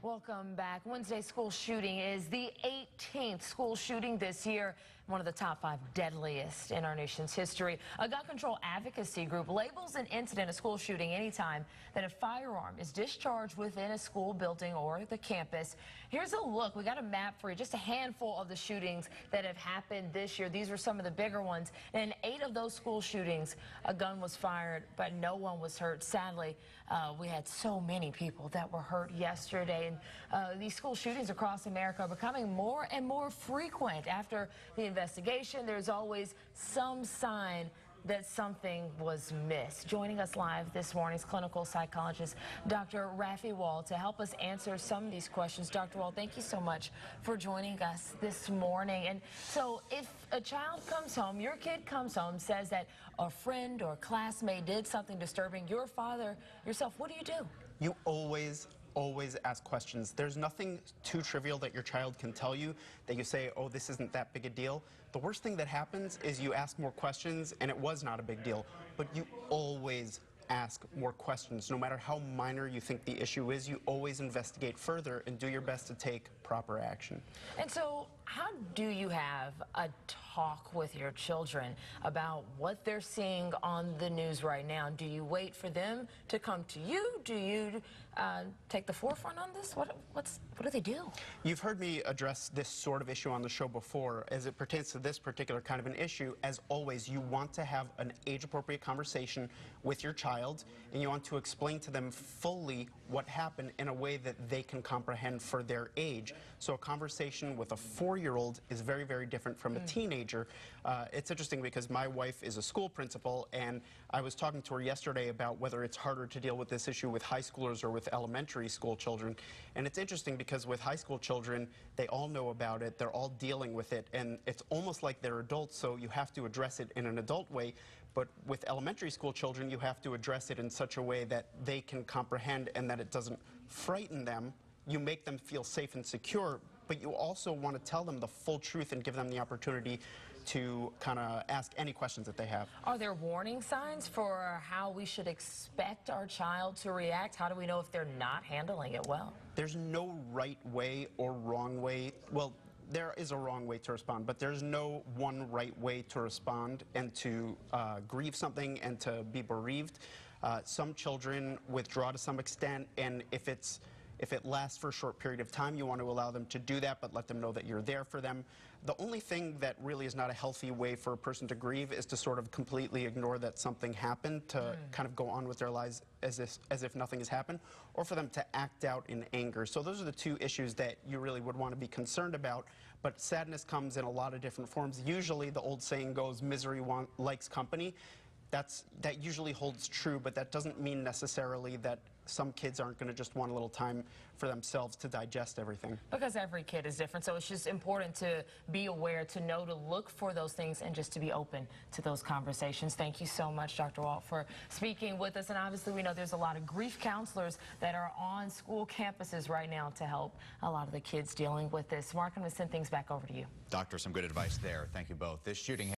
Welcome back. Wednesday's school shooting is the 18th school shooting this year, one of the top 5 deadliest in our nation's history. A gun control advocacy group labels an incident a school shooting anytime that a firearm is discharged within a school building or the campus. Here's a look. We got a map for you, just a handful of the shootings that have happened this year. These were some of the bigger ones. And in 8 of those school shootings, a gun was fired, but no one was hurt. Sadly, we had so many people that were hurt yesterday. And these school shootings across America are becoming more and more frequent. After the investigation, there's always some sign that something was missed. Joining us live this morning is clinical psychologist Dr. Rafi Wall to help us answer some of these questions. Dr. Wall, thank you so much for joining us this morning. And so if a child comes home, your kid comes home, says that a friend or classmate did something disturbing, your father, yourself, what do? You always ask questions. There's nothing too trivial that your child can tell you that you say, oh, this isn't that big a deal. The worst thing that happens is you ask more questions and it was not a big deal. But you always ask more questions. No matter how minor you think the issue is, you always investigate further and do your best to take proper action. And so how do you have a talk with your children about what they're seeing on the news right now? Do you wait for them to come to you? Do you take the forefront on this? What do they do? You've heard me address this sort of issue on the show before. As it pertains to this particular kind of an issue, as always, you want to have an age-appropriate conversation with your child, and you want to explain to them fully what happened in a way that they can comprehend for their age. So a conversation with a 4-year-old is very, very different from a teenager. It's interesting because my wife is a school principal, and I was talking to her yesterday about whether it's harder to deal with this issue with high schoolers or with elementary school children. And it's interesting because with high school children, they all know about it, they're all dealing with it, and it's almost like they're adults, so you have to address it in an adult way. But with elementary school children, you have to address it in such a way that they can comprehend and that it doesn't frighten them. You make them feel safe and secure, but you also want to tell them the full truth and give them the opportunity to kind of ask any questions that they have. Are there warning signs for how we should expect our child to react? How do we know if they're not handling it well? There's no right way or wrong way. Well, there is a wrong way to respond, but there's no one right way to respond and to grieve something and to be bereaved. Some children withdraw to some extent, and if it lasts for a short period of time, you want to allow them to do that, but let them know that you're there for them. The only thing that really is not a healthy way for a person to grieve is to sort of completely ignore that something happened, to kind of go on with their lives as if nothing has happened, or for them to act out in anger. So those are the 2 issues that you really would want to be concerned about. But sadness comes in a lot of different forms. Usually the old saying goes, misery likes company. That usually holds true, but that doesn't mean necessarily that some kids aren't going to just want a little time for themselves to digest everything. Because every kid is different, so it's just important to be aware, to know to look for those things, and just to be open to those conversations. Thank you so much, Dr. Walt, for speaking with us. And obviously we know there's a lot of grief counselors that are on school campuses right now to help a lot of the kids dealing with this. Mark, I'm going to send things back over to you. Doctor, some good advice there. Thank you both. This shooting